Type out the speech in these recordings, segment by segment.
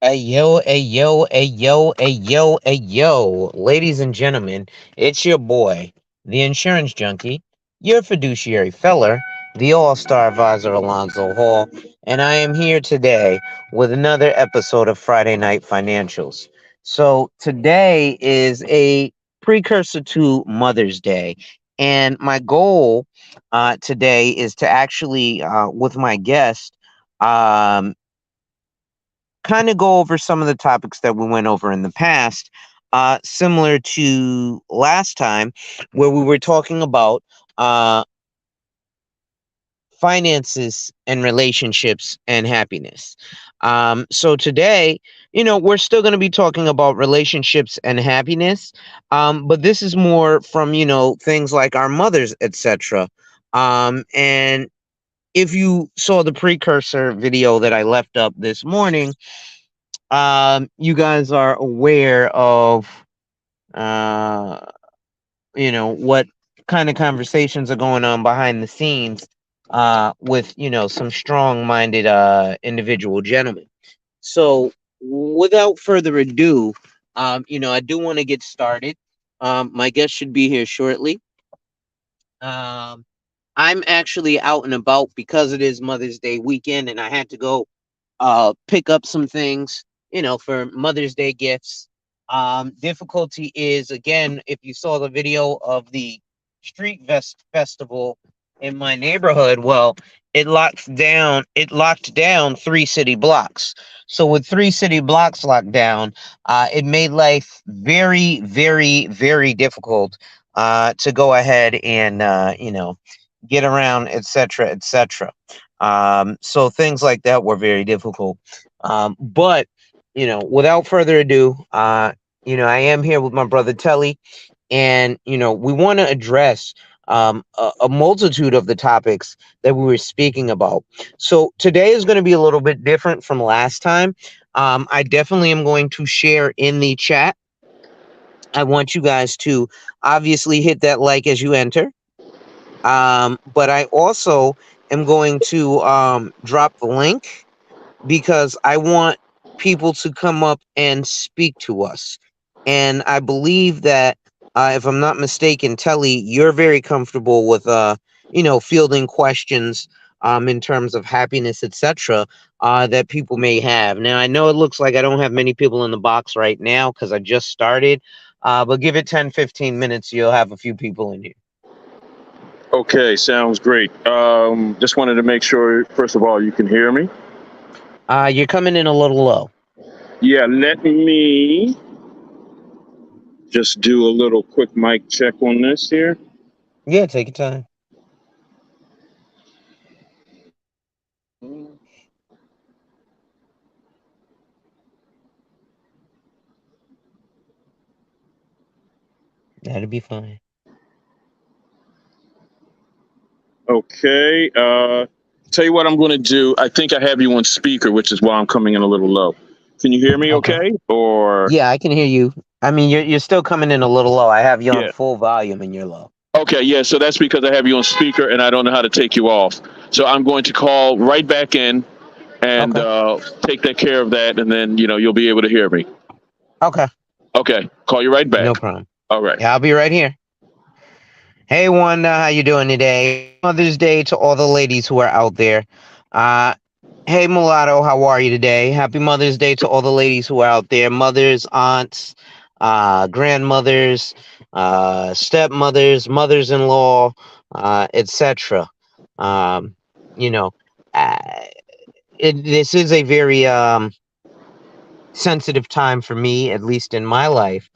Ayo, ayo, ayo, ayo, ayo. Ladies and gentlemen, it's your boy, the insurance junkie, your fiduciary feller, the all-star advisor Alonzo Hall, and I am here today with another episode of Friday Night Financials. So today is a precursor to Mother's Day, and my goal today is to actually, with my guest, um, kind of go over some of the topics that we went over in the past, similar to last time, where we were talking about uh, finances and relationships and happiness. So today, we're still going to be talking about relationships and happiness, but this is more from, things like our mothers, etc. And if you saw the precursor video that I left up this morning, you guys are aware of uh what kind of conversations are going on behind the scenes with some strong-minded individual gentlemen. So without further ado, I do want to get started. My guest should be here shortly. um I'm actually out and about because it is Mother's Day weekend, and I had to go pick up some things, for Mother's Day gifts. Difficulty is, again, if you saw the video of the street festival in my neighborhood, well, it locked down 3 city blocks. So with 3 city blocks locked down, it made life very, very, very difficult to go ahead and get around, etc., etc. So things like that were very difficult. But without further ado, I am here with my brother Telly, and we want to address a multitude of the topics that we were speaking about. So today is going to be a little bit different from last time. I definitely am going to share in the chat. I want you guys to obviously hit that like as you enter. But I also am going to drop the link because I want people to come up and speak to us. And I believe that, if I'm not mistaken, Telly, you're very comfortable with, fielding questions in terms of happiness, etc., that people may have. Now, I know it looks like I don't have many people in the box right now because I just started, but give it 10, 15 minutes, you'll have a few people in here. Okay, sounds great. Just wanted to make sure, first of all, you can hear me. You're coming in a little low. Yeah, let me just do a little quick mic check on this here. Yeah, take your time. That'll be fine. Okay, tell you what I'm going to do. I think I have you on speaker, which is why I'm coming in a little low. Can you hear me Okay. okay? Or, Yeah, I can hear you. I mean, you're still coming in a little low. I have you on yeah. full volume and you're low. Okay, yeah, so that's because I have you on speaker and I don't know how to take you off. So I'm going to call right back in and Okay. take that care of that, and then, you'll be able to hear me. Okay. Okay, call you right No back. problem. All right. Yeah, I'll be right here. Hey, Wanda, how you doing today? Mother's Day to all the ladies who are out there. Uh, hey, Mulatto, how are you today? Happy Mother's Day to all the ladies who are out there. Mothers, aunts, grandmothers, stepmothers, mothers-in-law, etc. Um, you know, uh, this is a very sensitive time for me, at least in my life,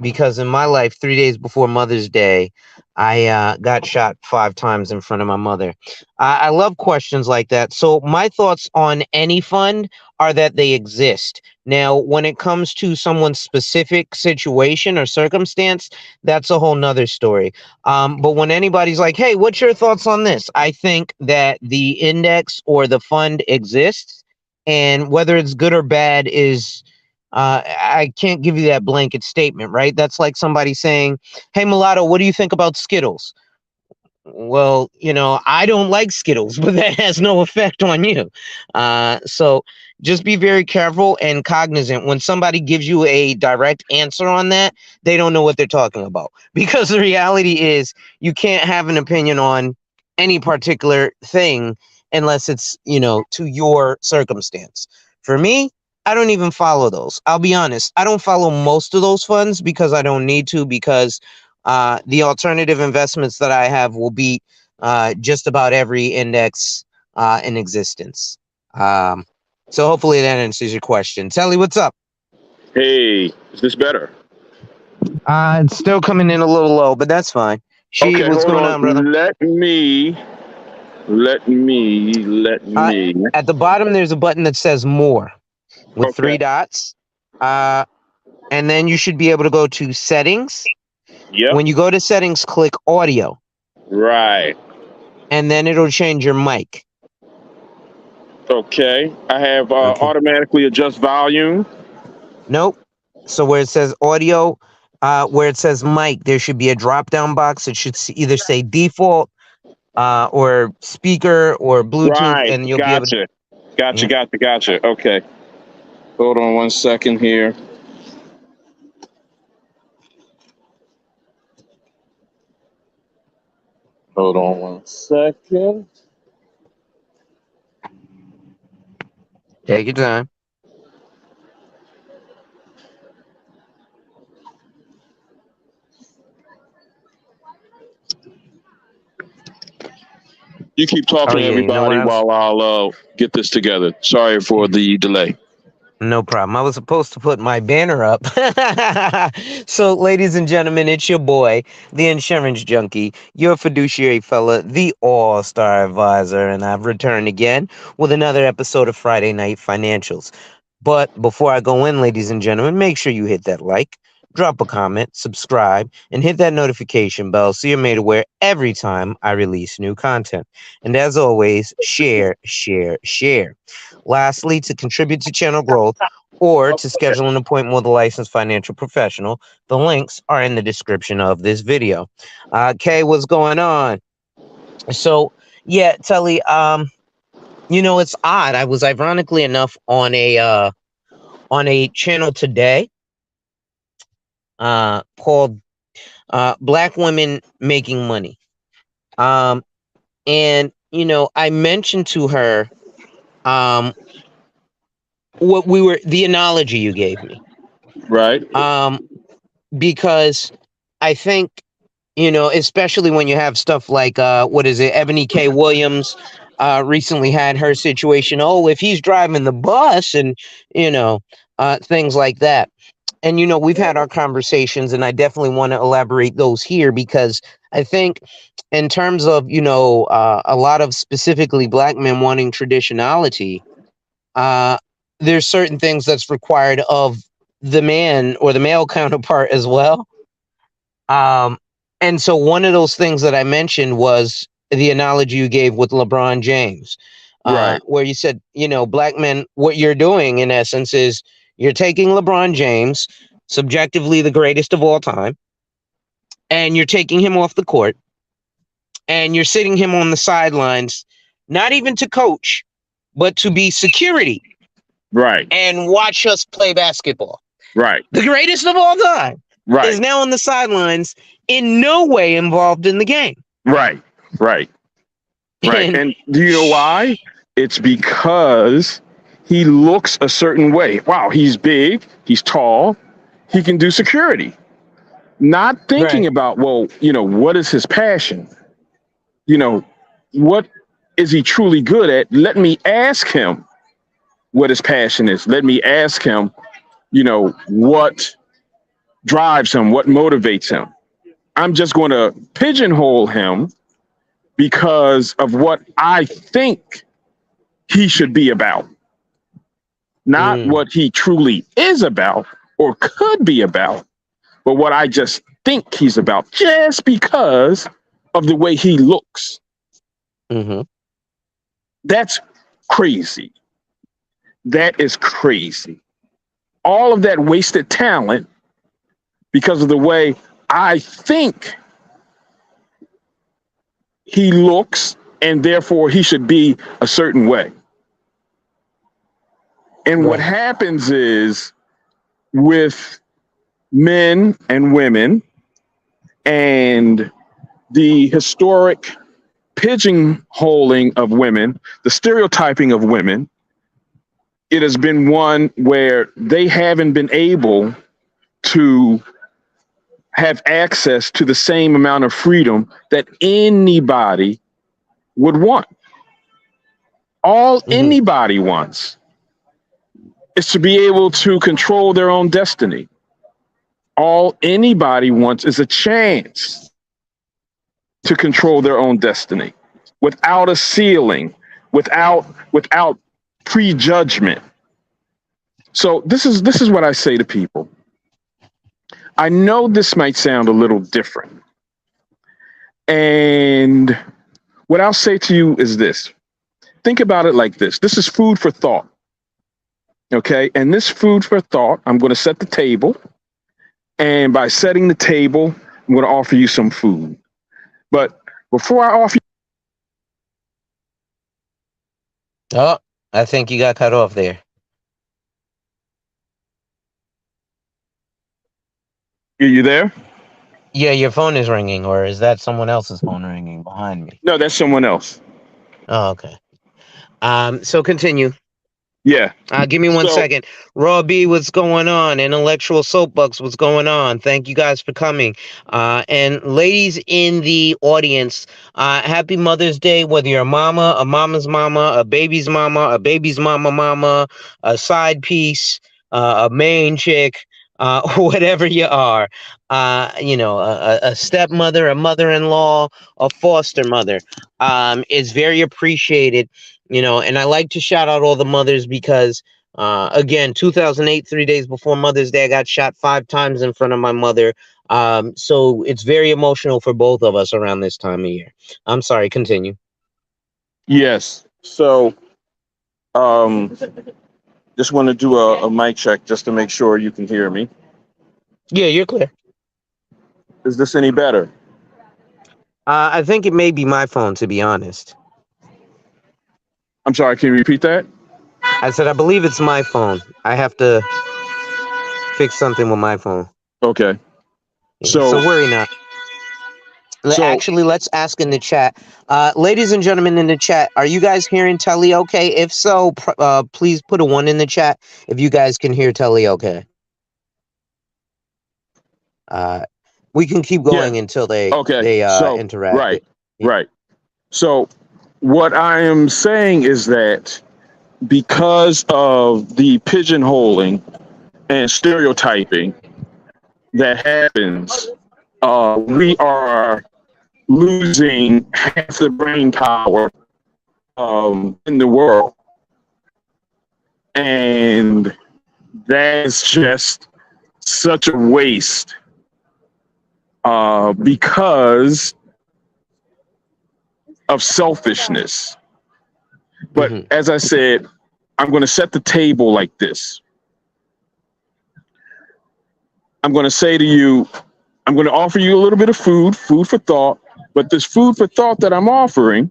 because in my life, 3 days before Mother's Day, I got shot 5 times in front of my mother. I love questions like that. So my thoughts on any fund are that they exist. Now, when it comes to someone's specific situation or circumstance, that's a whole nother story. But when anybody's like, hey, what's your thoughts on this? I think that the index or the fund exists, and whether it's good or bad is, I can't give you that blanket statement, right? That's like somebody saying, hey, Mulatto, what do you think about Skittles? Well, I don't like Skittles, but that has no effect on you. So just be very careful and cognizant when somebody gives you a direct answer on that. They don't know what they're talking about, because the reality is you can't have an opinion on any particular thing unless it's, to your circumstance. For me, I don't even follow those. I'll be honest. I don't follow most of those funds because I don't need to, because the alternative investments that I have will beat just about every index in existence. Um, so hopefully that answers your question. Telly, what's up? Hey, is this better? It's still coming in a little low, but that's fine. She, Okay, what's hold going on. on, brother? Let Uh, me. at the bottom, there's a button that says more with Okay. three dots. Uh, and then you should be able to go to settings. Yep. When you go to settings, click audio, Right. and then it'll change your mic. Okay. I have Okay. automatically adjust volume. Nope. So where it says audio, where it says mic, there should be a drop down box. It should either say default or speaker or Bluetooth, Right. and you'll be able to. Gotcha. Gotcha. Yeah. Gotcha. Gotcha. Okay. Hold on 1 second here. Hold on 1 second. Take your time. You keep Oh talking to yeah, you know what everybody else? while I'll get this together. Sorry for the delay. No problem. I was supposed to put my banner up. So, ladies and gentlemen, it's your boy, the insurance junkie, your fiduciary fella, the all-star advisor, and I've returned again with another episode of Friday Night Financials. But before I go in, ladies and gentlemen, make sure you hit that like, drop a comment, subscribe, and hit that notification bell so you're made aware every time I release new content. And as always, share, share, share. Lastly, to contribute to channel growth or to schedule an appointment with a licensed financial professional, the links are in the description of this video. Kay, what's going on? So, yeah, Telly, it's odd. I was ironically enough on a channel today called Black Women Making Money. And I mentioned to her um the analogy you gave me. Right. Um because I think, especially when you have stuff like what is it, Ebony K. Williams recently had her situation. Oh, if he's driving the bus and things like that. And we've had our conversations, and I definitely want to elaborate those here, because I think in terms of a lot of specifically black men wanting traditionality, uh there's certain things that's required of the man or the male counterpart as well. um, and so one of those things that I mentioned was the analogy you gave with LeBron James, Right. where you said, black men, what you're doing in essence is you're taking LeBron James, subjectively the greatest of all time, and you're taking him off the court and you're sitting him on the sidelines, not even to coach, but to be security Right. and watch us play basketball. Right. The greatest of all time is Right. now on the sidelines, in no way involved in the game. Right. Right. Right. And And do you know why? It's because he looks a certain way. Wow, he's big, he's tall, he can do security. Not thinking right. about, well, what is his passion? You know, what is he truly good at? Let me ask him what his passion is. Let me ask him, what drives him, what motivates him. I'm just going to pigeonhole him because of what I think he should be about, not Mm, what he truly is about or could be about, but what I just think he's about just because of the way he looks. hmm That's crazy. That is crazy. All of that wasted talent because of the way I think he looks, and therefore he should be a certain way. And what Right. happens is with men and women and the historic pigeonholing of women, the stereotyping of women, it has been one where they haven't been able to have access to the same amount of freedom that anybody would want. All anybody wants is to be able to control their own destiny. All anybody wants is a chance to control their own destiny without a ceiling, without prejudgment. So this is what I say to people. I know this might sound a little different. And what I'll say to you is this. Think about it like this. This is food for thought. Okay. And this food for thought, I'm going to set the table. And by setting the table, I'm going to offer you some food. But before I offer you, oh, I think you got cut off there. Are you there? Yeah, your phone is ringing, or is that someone else's phone ringing behind me? No, that's someone else. Oh, okay. So continue. Yeah. Give me 1 second. Raw B, what's going on? Intellectual Soapbox, what's going on? Thank you guys for coming. And ladies in the audience, happy Mother's Day, whether you're a mama's mama, a baby's mama, a side piece, a main chick, whatever you are, a stepmother, a mother-in-law, a foster mother, is very appreciated. And I like to shout out all the mothers because, again, 2008, 3 days before Mother's Day, I got shot 5 times in front of my mother. So it's very emotional for both of us around this time of year. I'm sorry, continue. Yes. So, just want to do a mic check just to make sure you can hear me. Yeah, you're clear. Is this any better? I think it may be my phone, to be honest. I'm sorry, can you repeat that? I said, I believe it's my phone. I have to fix something with my phone. Okay. So worry not. Actually, let's ask in the chat. Ladies and gentlemen in the chat, are you guys hearing Telly okay? If so, please put a 1 in the chat if you guys can hear Telly okay. We can keep going until they interact. Right. So what I am saying is that because of the pigeonholing and stereotyping that happens, we are losing half the brain power in the world. And that's just such a waste because of selfishness. But as I said, I'm going to set the table like this. I'm going to say to you, I'm going to offer you a little bit of food for thought, but this food for thought that I'm offering,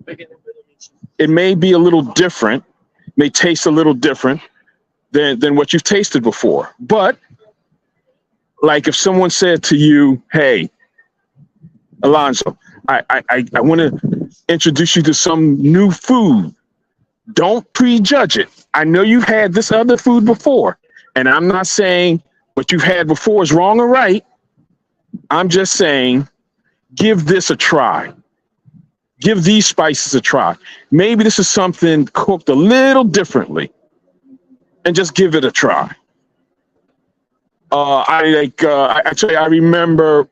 it may be a little different, may taste a little different than what you've tasted before. But like if someone said to you, hey, Alonzo, I want to introduce you to some new food. Don't prejudge it. I know you've had this other food before, and I'm not saying what you've had before is wrong or right. I'm just saying, give this a try. Give these spices a try. Maybe this is something cooked a little differently, and just give it a try. I remember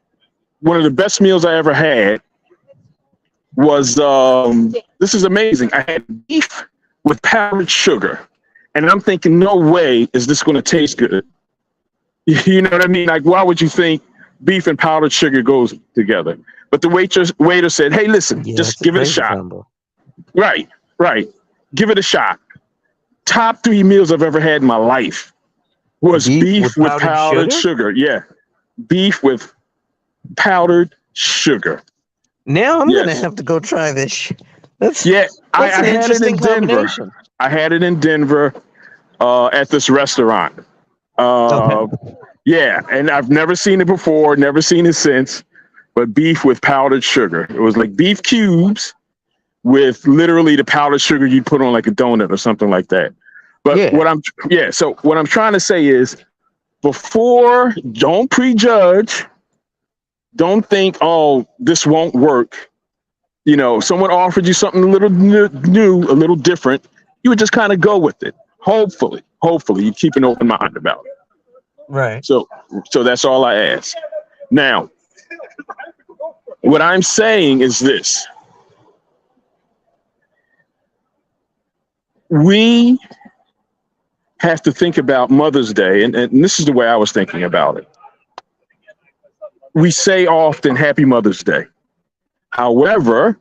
one of the best meals I ever had was, this is amazing. I had beef with powdered sugar. And I'm thinking, no way is this going to taste good. You know what I mean? Like, why would you think beef and powdered sugar goes together? But the waiter said, hey, listen, just give it a shot. Combo. Right. Give it a shot. Top 3 meals I've ever had in my life was beef with powdered sugar. Yeah. Beef with powdered sugar. Now I'm gonna Yes. have to go try this. That's Yeah, that's I an had it interesting in Denver. combination. I had it in Denver at this restaurant. Okay. Uh, yeah, and I've never seen it before, never seen it since. But beef with powdered sugar. It was like beef cubes with literally the powdered sugar you put on like a donut or something like that. But Yeah. so what I'm trying to say is don't prejudge, don't think, oh, this won't work. You know, someone offered you something a little new, a little different, you would just kind of go with it. Hopefully, you keep an open mind about it. Right. So, so that's all I ask. Now, what I'm saying is this: we have to think about Mother's Day, and this is the way I was thinking about it. We say often Happy Mother's Day. However,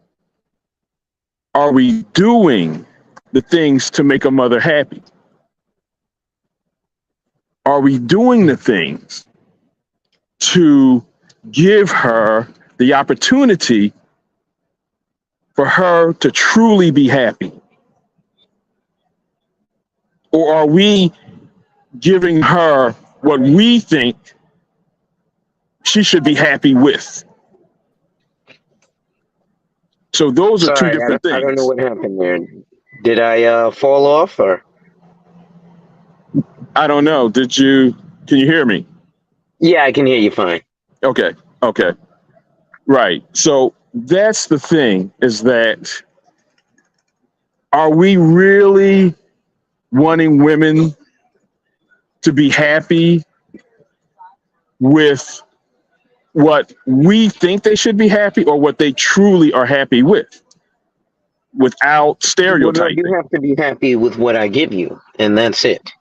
are we doing the things to make a mother happy? Are we doing the things to give her the opportunity for her to truly be happy? Or are we giving her what we think she should be happy with? So those are two Sorry, different I don't know things. what happened there. Did I fall off or? I don't know. Can you hear me? Yeah, I can hear you fine. Okay. Okay. Right. So that's the thing, is that are we really wanting women to be happy with what we think they should be happy or what they truly are happy with, without Well, no, you stereotyping? have to be happy with what I give you, and that's it.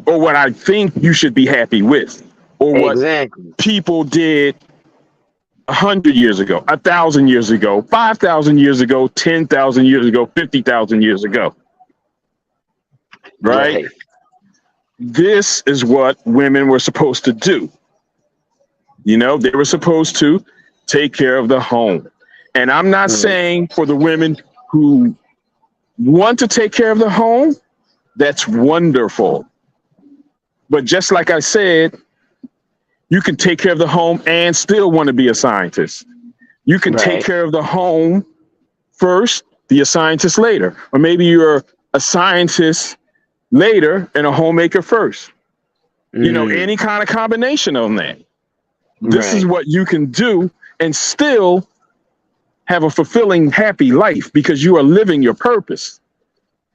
Or what I think you should be happy with, or what Exactly. people did 100 years ago, 1,000 years ago, 5,000 years ago, 10,000 years ago, 50,000 years ago. Right? Right. This is what women were supposed to do. You know, they were supposed to take care of the home. And I'm not Mm. saying for the women who want to take care of the home, that's wonderful. But just like I said, you can take care of the home and still want to be a scientist. You can take Right. care of the home first, be a scientist later. Or maybe you're a scientist later and a homemaker first. You know, Mm. any kind of combination on that. This is Right. what you can do and still have a fulfilling, happy life because you are living your purpose.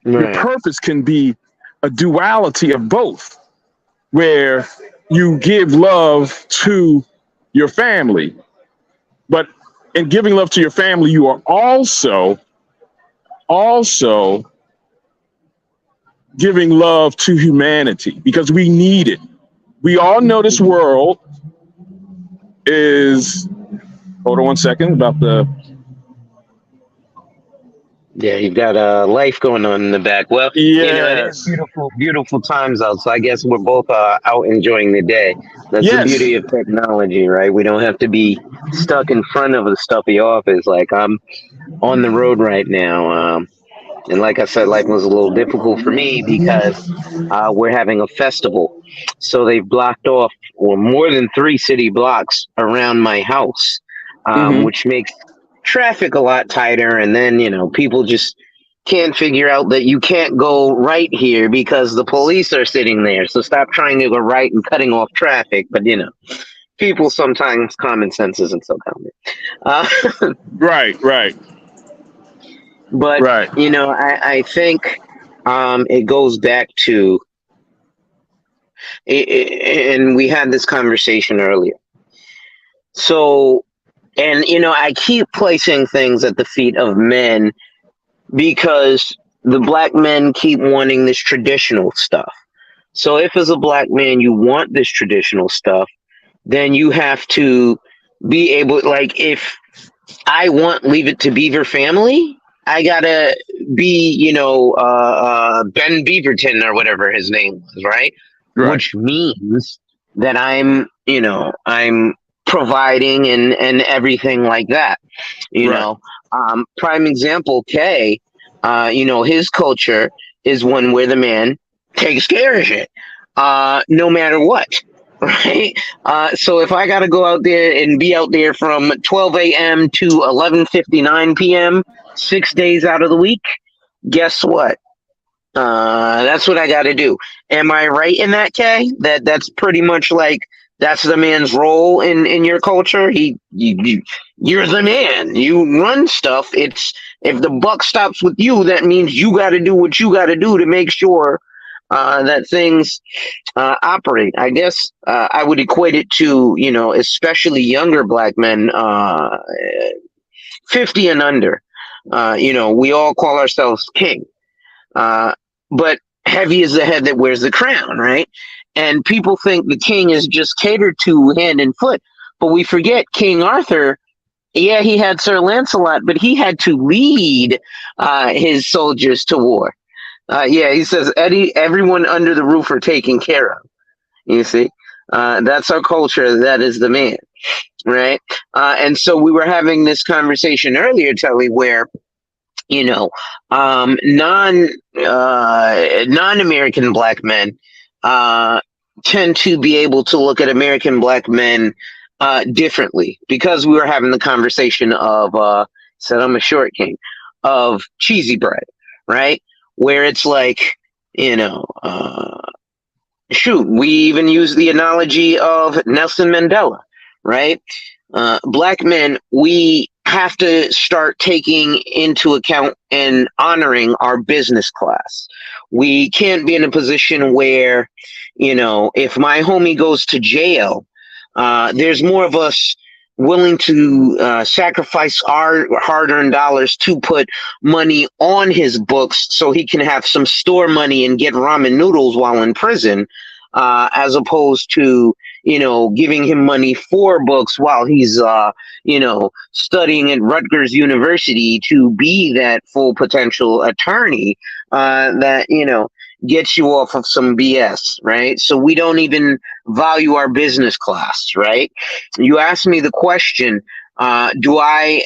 Your Right. purpose can be a duality of both, where you give love to your family, but in giving love to your family, you are also giving love to humanity because we need it. We all know this world is. Hold on one second about the. Yeah, you've got life going on in the back. Well, it is Yes. beautiful, beautiful times out. So I guess we're both out enjoying the day. That's the Yes. beauty of technology, right? We don't have to be stuck in front of a stuffy office. Like I'm on the road right now. And like I said, life was a little difficult for me because we're having a festival. So they've blocked off or more than 3 city blocks around my house, Mm-hmm. which makes traffic a lot tighter. And then, people just can't figure out that you can't go right here because the police are sitting there. So stop trying to go right and cutting off traffic. But, people sometimes common sense isn't so common. Uh, Right. Right. but, Right. I think it goes back to, and we had this conversation earlier. So, and, I keep placing things at the feet of men because the black men keep wanting this traditional stuff. So if as a black man you want this traditional stuff, then you have to be able, like, if I want Leave It to Beaver family, I gotta be, Ben Beaverton or whatever his name was, right? Right. Which means that I'm providing and everything like that. You Right. know, prime example, Kay, his culture is one where the man takes care of it, no matter what. Right. So if I got to go out there and be out there from 12 a.m. to 11:59 p.m. 6 days out of the week, guess what? That's what I got to do. Am I right in that, Kay? That's pretty much like that's the man's role in your culture. You're the man. You run stuff. It's if the buck stops with you, that means you got to do what you got to do to make sure that things operate. I guess I would equate it to especially younger black men, 50 and under. We all call ourselves king. But heavy is the head that wears the crown, right? And people think the king is just catered to hand and foot. But we forget King Arthur, yeah, he had Sir Lancelot, but he had to lead his soldiers to war. Yeah, he says, Eddie, everyone under the roof are taken care of. You see? That's our culture. That is the man, right? And so we were having this conversation earlier, Telly, where non-American black men tend to be able to look at American black men differently, because we were having the conversation of said I'm a short king of cheesy bread, right? Where it's like, shoot, we even use the analogy of Nelson Mandela, right? Black men, we have to start taking into account and honoring our business class. We can't be in a position where, if my homie goes to jail, there's more of us willing to sacrifice our hard-earned dollars to put money on his books so he can have some store money and get ramen noodles while in prison, as opposed to giving him money for books while he's studying at Rutgers University to be that full potential attorney that gets you off of some BS, right? So we don't even value our business class, right? You asked me the question, do I,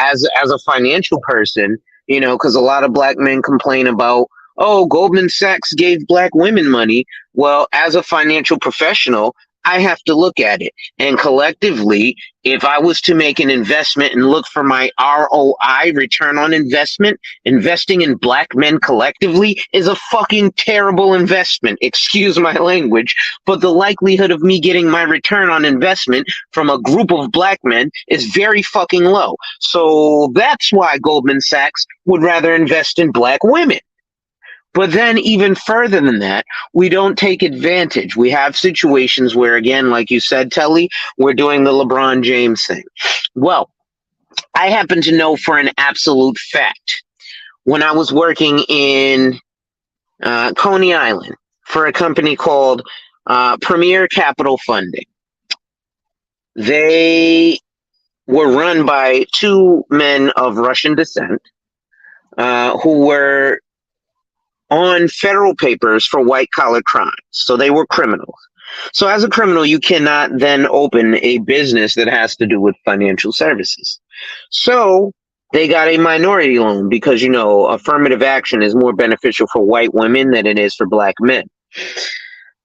as a financial person, because a lot of black men complain about, oh, Goldman Sachs gave black women money. Well, as a financial professional, I have to look at it. And collectively, if I was to make an investment and look for my ROI, return on investment, investing in black men collectively is a fucking terrible investment. Excuse my language, but the likelihood of me getting my return on investment from a group of black men is very fucking low. So that's why Goldman Sachs would rather invest in black women. But then even further than that, we don't take advantage. We have situations where, again, like you said, Telly, we're doing the LeBron James thing. Well, I happen to know for an absolute fact, when I was working in Coney Island for a company called Premier Capital Funding, they were run by two men of Russian descent who were on federal papers for white-collar crimes. So they were criminals. So as a criminal, you cannot then open a business that has to do with financial services. So they got a minority loan because, affirmative action is more beneficial for white women than it is for black men.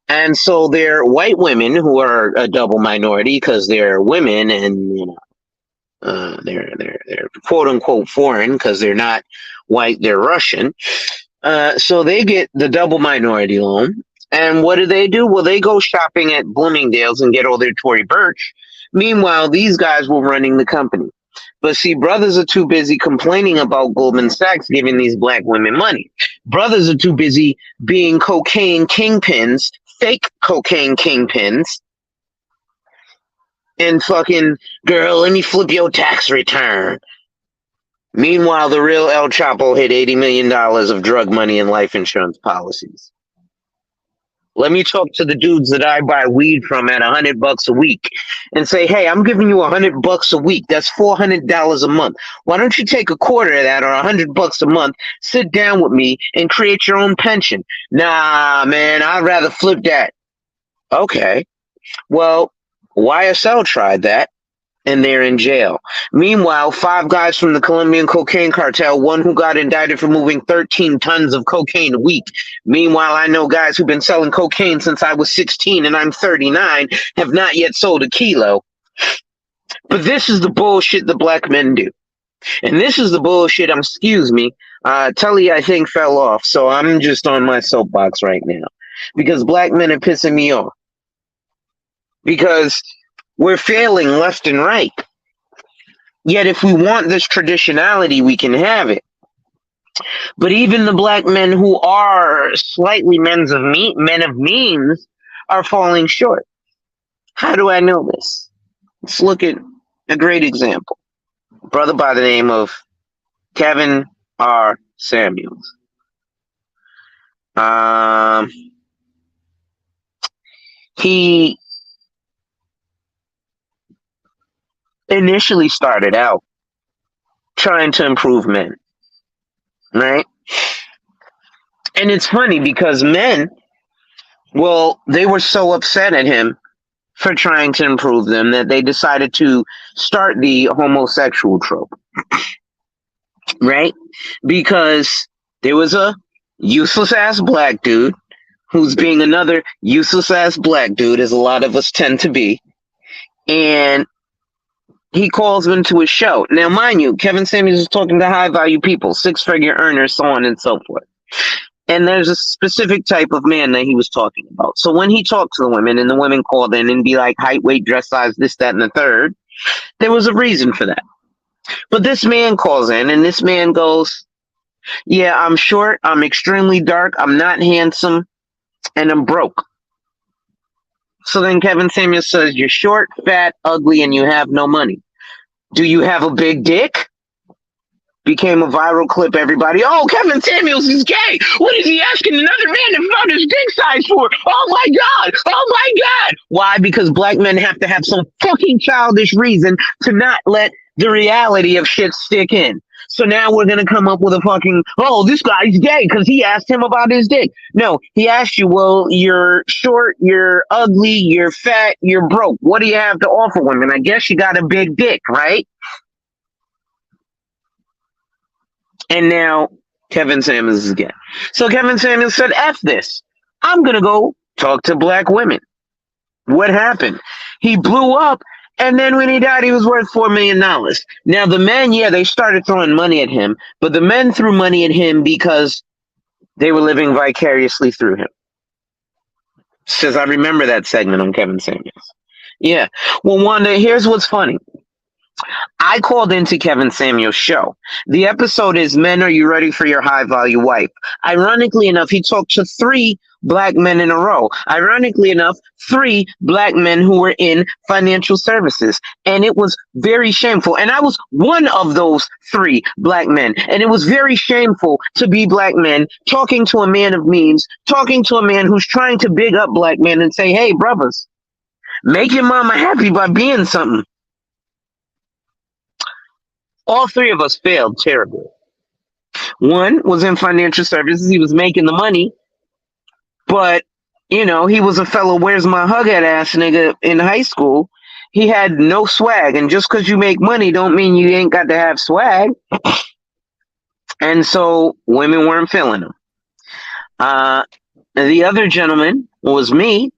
And so they're white women who are a double minority because they're women and, they're quote unquote foreign because they're not white, they're Russian. So they get the double minority loan. And what do? Well, they go shopping at Bloomingdale's and get all their Tory Burch. Meanwhile, these guys were running the company. But see, brothers are too busy complaining about Goldman Sachs giving these black women money. Brothers are too busy being cocaine kingpins, fake cocaine kingpins, and fucking, girl, let me flip your tax return. Meanwhile, the real El Chapo hit $80 million of drug money and life insurance policies. Let me talk to the dudes that I buy weed from at $100 a week and say, hey, I'm giving you $100 a week. That's $400 a month. Why don't you take a quarter of that or $100 a month, sit down with me and create your own pension? Nah, man, I'd rather flip that. Okay. Well, YSL tried that, and they're in jail. Meanwhile, 5 guys from the Colombian cocaine cartel, one who got indicted for moving 13 tons of cocaine a week. Meanwhile, I know guys who've been selling cocaine since I was 16 and I'm 39, have not yet sold a kilo. But this is the bullshit the black men do. And this is the bullshit, excuse me, Tully, I think, fell off, so I'm just on my soapbox right now. Because black men are pissing me off. Because we're failing left and right. Yet if we want this traditionality, we can have it. But even the black men who are slightly men of means are falling short. How do I know this? Let's look at a great example. A brother by the name of Kevin R. Samuels. He initially started out trying to improve men, right? And it's funny because men, well, they were so upset at him for trying to improve them that they decided to start the homosexual trope, right? Because there was a useless ass black dude who's being another useless ass black dude, as a lot of us tend to be, and he calls them to his show. Now, mind you, Kevin Samuels is talking to high value people, 6-figure earners, so on and so forth. And there's a specific type of man that he was talking about. So when he talked to the women and the women called in and be like height, weight, dress size, this, that, and the third, there was a reason for that. But this man calls in and this man goes, yeah, I'm short, I'm extremely dark, I'm not handsome, and I'm broke. So then Kevin Samuels says, you're short, fat, ugly, and you have no money. Do you have a big dick? Became a viral clip, everybody. Oh, Kevin Samuels is gay. What is he asking another man about his dick size for? Oh my God. Oh my God. Why? Because black men have to have some fucking childish reason to not let the reality of shit stick in. So now we're going to come up with a fucking, oh, this guy's gay because he asked him about his dick. No, he asked you, well, you're short, you're ugly, you're fat, you're broke. What do you have to offer women? I guess you got a big dick, right? And now Kevin Samuels is gay. So Kevin Samuels said, F this. I'm going to go talk to black women. What happened? He blew up. And then when he died, he was worth $4 million. Now, the men, yeah, they started throwing money at him, but the men threw money at him because they were living vicariously through him. Says, I remember that segment on Kevin Samuels. Yeah. Well, Wanda, here's what's funny. I called into Kevin Samuels' show. The episode is Men, Are You Ready for Your High Value Wife? Ironically enough, he talked to 3 black men in a row. Ironically enough, 3 black men who were in financial services. And it was very shameful. And I was one of those 3 black men. And it was very shameful to be black men talking to a man of means, talking to a man who's trying to big up black men and say, hey, brothers, make your mama happy by being something. All 3 of us failed terribly. One was in financial services. He was making the money. But, you know, he was a fellow where's my hug at ass nigga in high school. He had no swag. And just because you make money don't mean you ain't got to have swag. And so women weren't feeling him. The other gentleman was me.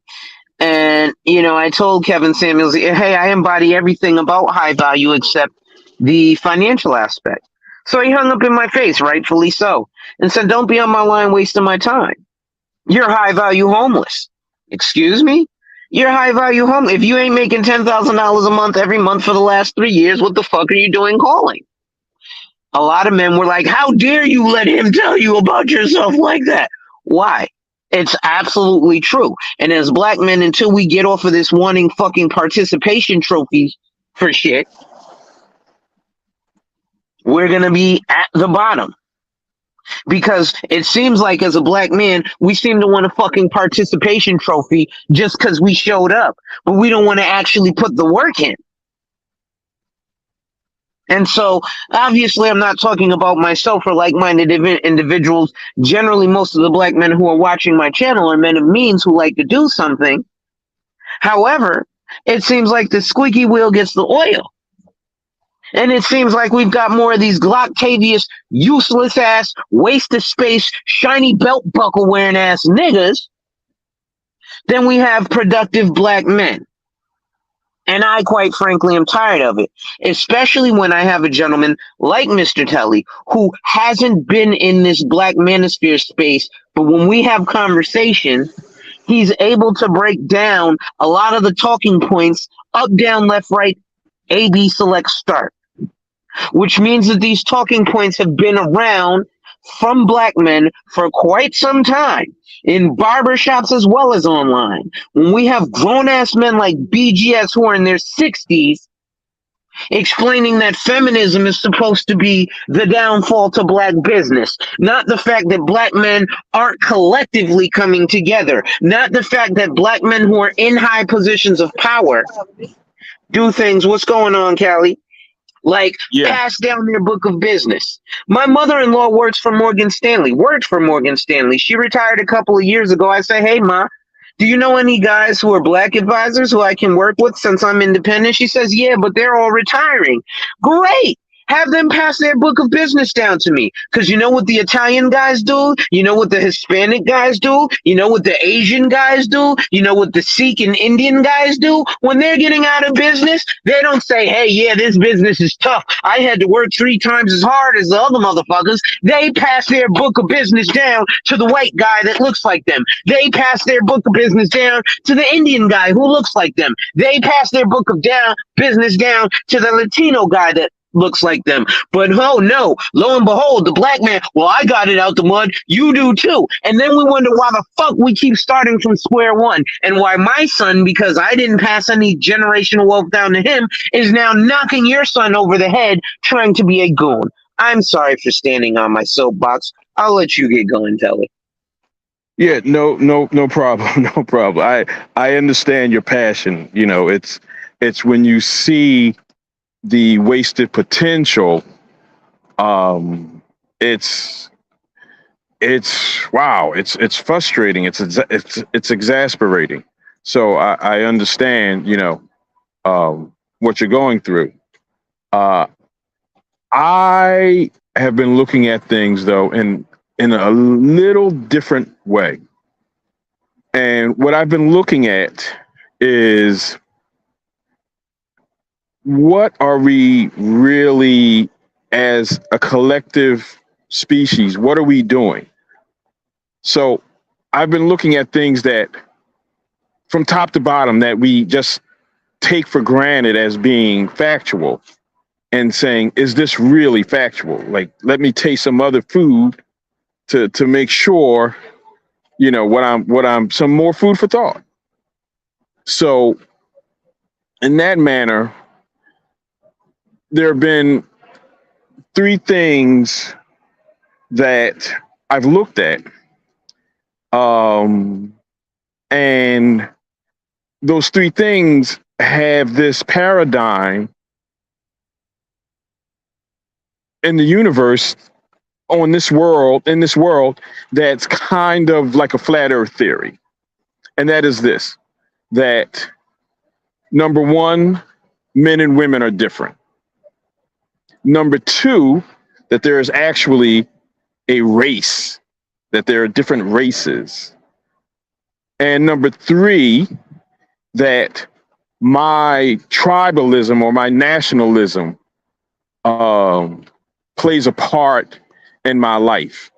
And, you know, I told Kevin Samuels, hey, I embody everything about high value except the financial aspect. So he hung up in my face, rightfully so, and said, don't be on my line wasting my time. You're high value homeless. Excuse me? You're high value homeless. If you ain't making $10,000 a month every month for the last 3 years, what the fuck are you doing calling? A lot of men were like, how dare you let him tell you about yourself like that? Why? It's absolutely true. And as black men, until we get off of this wanting fucking participation trophies for shit, we're going to be at the bottom. Because it seems like as a black man, we seem to want a fucking participation trophy just because we showed up. But we don't want to actually put the work in. And so, obviously, I'm not talking about myself or like-minded individuals. Generally, most of the black men who are watching my channel are men of means who like to do something. However, It seems like the squeaky wheel gets the oil. And it seems like we've got more of these Glocktavious, useless ass, waste of space, shiny belt buckle wearing ass niggas than we have productive black men. And I, quite frankly, am tired of it, especially when I have a gentleman like Mr. Telly who hasn't been in this black manosphere space, but when we have conversation, he's able to break down a lot of the talking points up, down, left, right, A, B, select, start, which means that these talking points have been around from black men for quite some time in barbershops as well as online. When we have grown-ass men like BGS who are in their 60s explaining that feminism is supposed to be the downfall to black business, not the fact that black men aren't collectively coming together, not the fact that black men who are in high positions of power do things. What's going on, Callie? Like, Yeah. pass down their book of business. My mother-in-law worked for Morgan Stanley. She retired a couple of years ago. I say, hey, Ma, do you know any guys who are black advisors who I can work with since I'm independent? She says, yeah, but they're all retiring. Great. Have them pass their book of business down to me. Because you know what the Italian guys do? You know what the Hispanic guys do? You know what the Asian guys do? You know what the Sikh and Indian guys do? When they're getting out of business, they don't say, hey, yeah, this business is tough. I had to work 3 times as hard as the other motherfuckers. They pass their book of business down to the white guy that looks like them. They pass their book of business down to the Indian guy who looks like them. They pass their book of business down to the Latino guy that looks like them. But oh no, lo and behold, the black man, well, I got it out the mud, you do too. And then we wonder why the fuck we keep starting from square one, and why my son, because I didn't pass any generational wealth down to him, is now knocking your son over the head trying to be a goon. I'm sorry for standing on my soapbox. I'll let you get going, Telly. Yeah, no problem. No problem. I understand your passion. You know, it's when you see the wasted potential, it's wow, it's frustrating, it's exasperating. So I understand, you know, what you're going through. I have been looking at things though in a little different way, and what I've been looking at is, what are we really, as a collective species, what are we doing? So I've been looking at things that, from top to bottom, that we just take for granted as being factual, and saying, is this really factual? Like, let me taste some other food to make sure, you know, what I'm some more food for thought. So in that manner, there have been 3 things that I've looked at. And those 3 things have this paradigm in the universe, in this world, that's kind of like a flat earth theory. And that is this, that number 1, men and women are different. Number 2, that there is actually a race, that there are different races. And number 3, that my tribalism or my nationalism plays a part in my life.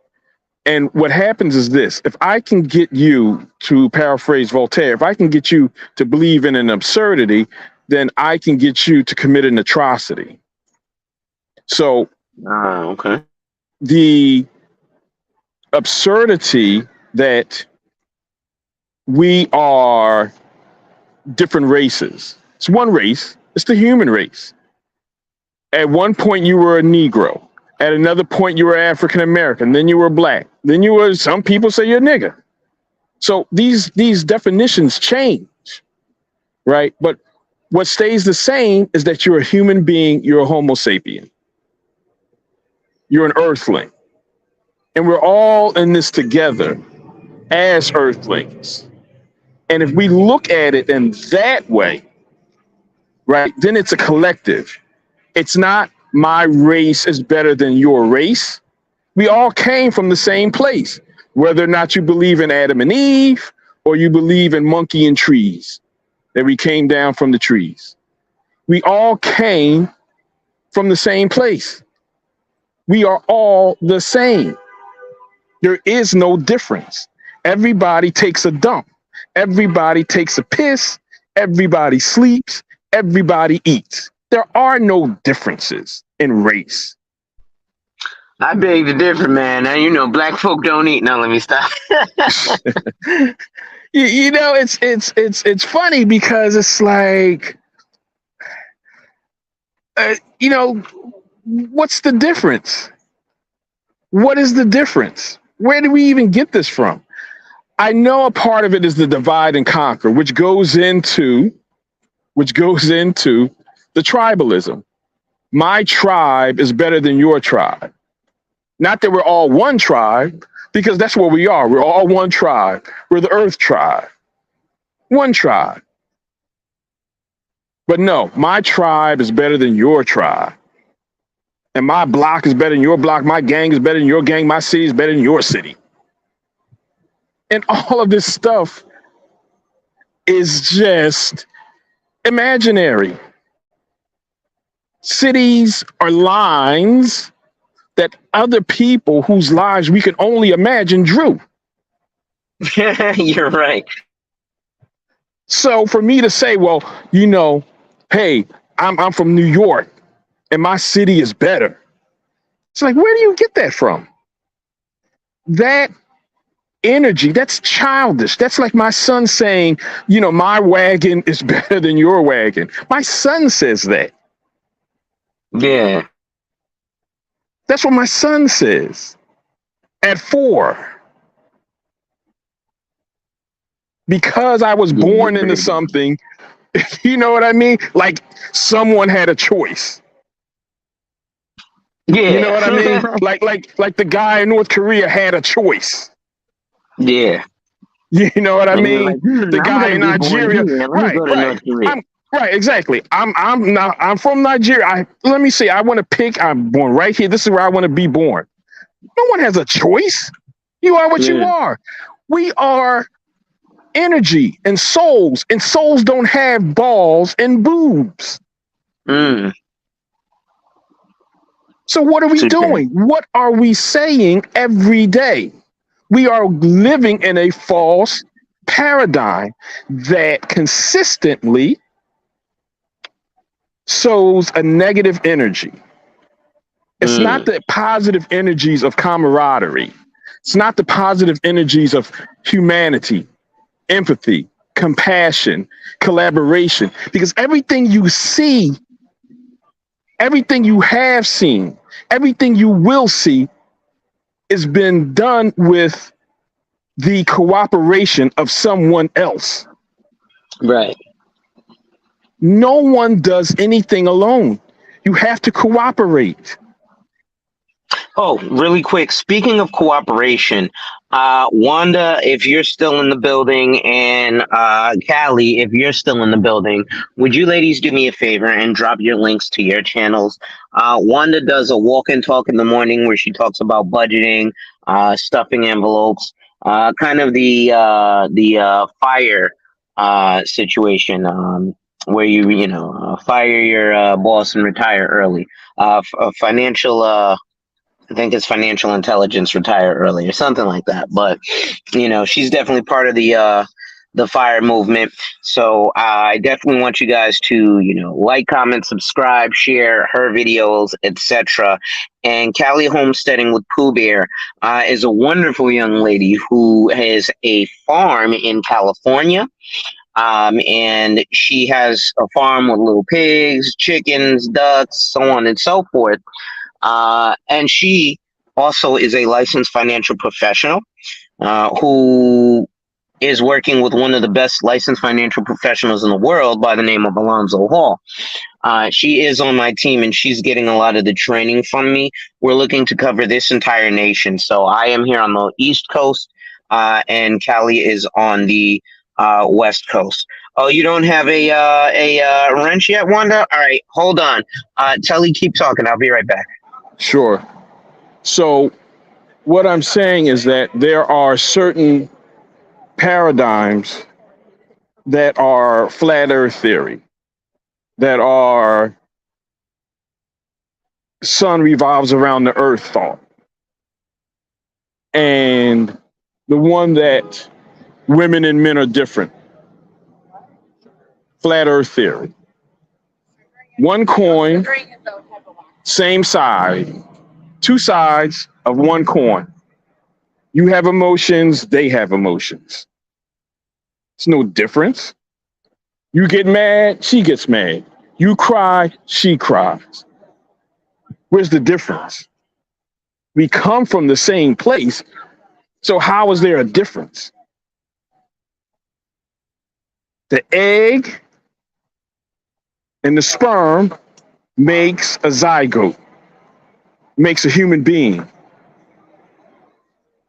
And what happens is this: if I can get you, to paraphrase Voltaire, if I can get you to believe in an absurdity, then I can get you to commit an atrocity. So, Okay. the absurdity that we are different races. It's one race. It's the human race. At one point, you were a Negro. At another point, you were African American. Then you were black. Then you were, some people say you're a nigger. So these definitions change, right? But what stays the same is that you're a human being. You're a Homo sapien. You're an earthling. And we're all in this together as earthlings. And if we look at it in that way, right? Then it's a collective. It's not my race is better than your race. We all came from the same place, whether or not you believe in Adam and Eve or you believe in monkey and trees, that we came down from the trees. We all came from the same place. We are all the same. There is no difference. Everybody takes a dump. Everybody takes a piss. Everybody sleeps. Everybody eats. There are no differences in race. I beg to differ, man. Now, you know, black folk don't eat. Now, let me stop. You know, it's funny because it's like, you know, what's the difference? What is the difference? Where do we even get this from? I know a part of it is the divide and conquer, which goes into the tribalism. My tribe is better than your tribe. Not that we're all one tribe, because that's what we are. We're all one tribe. We're the Earth tribe. One tribe. But no, my tribe is better than your tribe. And my block is better than your block. My gang is better than your gang. My city is better than your city. And all of this stuff is just imaginary. Cities are lines that other people whose lives we can only imagine drew. You're right. So for me to say, well, you know, hey, I'm from New York and my city is better. It's like, where do you get that from? That energy, that's childish. That's like my son saying, you know, my wagon is better than your wagon. My son says that. Yeah. That's what my son says at 4. Because I was born into something, you know what I mean? Like someone had a choice. Yeah. You know what I mean? like the guy in North Korea had a choice. Yeah. You know what I And mean? you're like, The guy in Nigeria. Right, right. Right, exactly. I'm from Nigeria. Let me see. I want to pick. I'm born right here. This is where I want to be born. No one has a choice. You are what you are. We are energy and souls don't have balls and boobs. So what are we doing? What are we saying every day? We are living in a false paradigm that consistently sows a negative energy. It's not the positive energies of camaraderie. It's not the positive energies of humanity, empathy, compassion, collaboration, because everything you see, everything you have seen, everything you will see has been done with the cooperation of someone else. Right. No one does anything alone. You have to cooperate. Oh, really quick. Speaking of cooperation, Wanda, if you're still in the building, and Callie, if you're still in the building, would you ladies do me a favor and drop your links to your channels? Wanda does a walk and talk in the morning where she talks about budgeting, stuffing envelopes, kind of the fire situation, where you fire your boss and retire early. Financial. I think it's financial intelligence, retire early or something like that. But she's definitely part of the fire movement. So I definitely want you guys to like, comment, subscribe, share her videos, etc. And Callie Homesteading with Pooh Bear is a wonderful young lady who has a farm in California. And she has a farm with little pigs, chickens, ducks, so on and so forth. And she also is a licensed financial professional who is working with one of the best licensed financial professionals in the world by the name of Alonzo Hall. She is on my team and she's getting a lot of the training from me. We're looking to cover this entire nation. So I am here on the East Coast and Callie is on the West Coast. Oh, you don't have a wrench yet, Wanda? All right, hold on. Telly, keep talking. I'll be right back. Sure. So what I'm saying is that there are certain paradigms that are flat earth theory, that are sun revolves around the earth thought. And the one that women and men are different, flat earth theory. One coin, same side, two sides of one coin. You have emotions, they have emotions. It's no difference. You get mad, she gets mad. You cry, she cries. Where's the difference? We come from the same place. So how is there a difference? The egg and the sperm makes a zygote, makes a human being.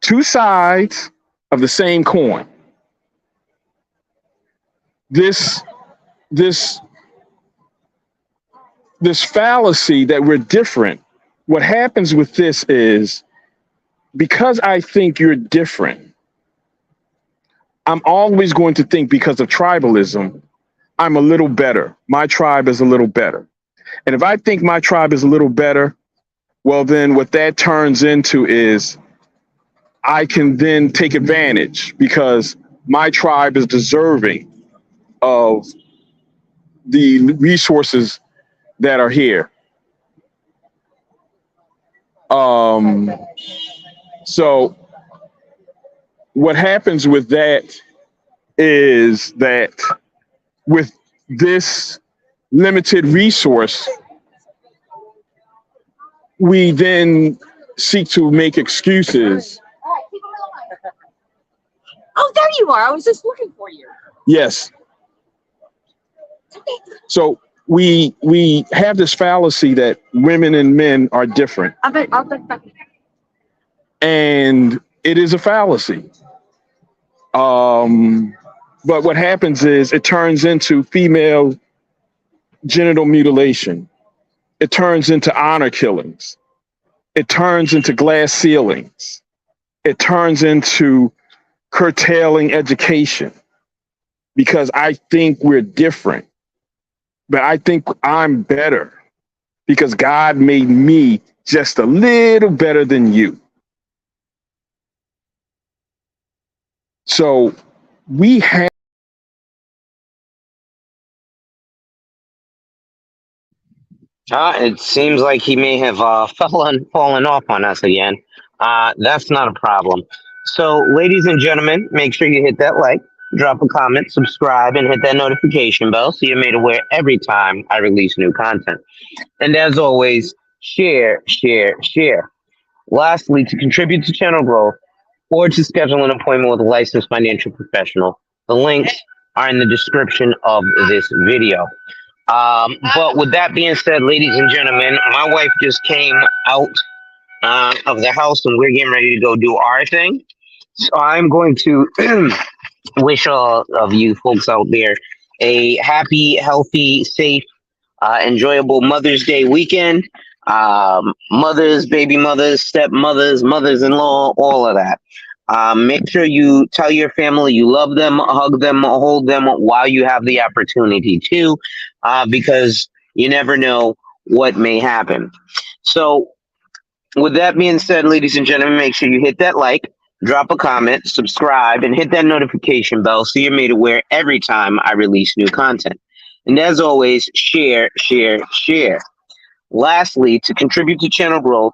Two sides of the same coin. This this this fallacy that we're different. What happens with this is because I think you're different, I'm always going to think because of tribalism, I'm a little better. My tribe is a little better. And if I think my tribe is a little better, well, then what that turns into is I can then take advantage because my tribe is deserving of the resources that are here. So what happens with that is that with this limited resource, we then seek to make excuses. Oh, there you are. I was just looking for you. Yes. So we have this fallacy that women and men are different. I'll bet back. And it is a fallacy. But what happens is it turns into female genital mutilation. It turns into honor killings. It turns into glass ceilings. It turns into curtailing education because I think we're different, but I think I'm better because God made me just a little better than you. So we have. It seems like he may have fallen off on us again. That's not a problem. So, ladies and gentlemen, make sure you hit that like, drop a comment, subscribe, and hit that notification bell so you're made aware every time I release new content. And as always, share, share, share. Lastly, to contribute to channel growth or to schedule an appointment with a licensed financial professional, the links are in the description of this video. But with that being said, ladies and gentlemen, my wife just came out of the house and we're getting ready to go do our thing. So I'm going to wish all of you folks out there a happy, healthy, safe, enjoyable Mother's Day weekend. Mothers, baby mothers, stepmothers, mothers-in-law, all of that. Make sure you tell your family you love them, hug them, hold them while you have the opportunity to, because you never know what may happen. So with that being said, ladies and gentlemen, make sure you hit that like, drop a comment, subscribe, and hit that notification bell so you're made aware every time I release new content. And as always, share, share, share. Lastly, to contribute to channel growth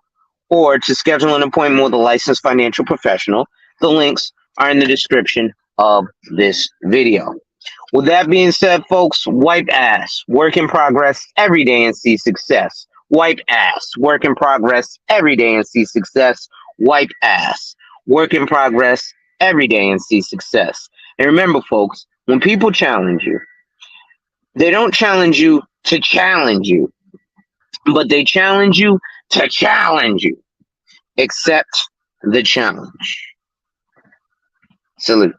or to schedule an appointment with a licensed financial professional, the links are in the description of this video. With that being said, folks, wipe ass, work in progress every day and see success. Wipe ass, work in progress every day and see success. Wipe ass, work in progress every day and see success. And remember, folks, when people challenge you, they don't challenge you to challenge you, but they challenge you to challenge you. Accept the challenge. Salute.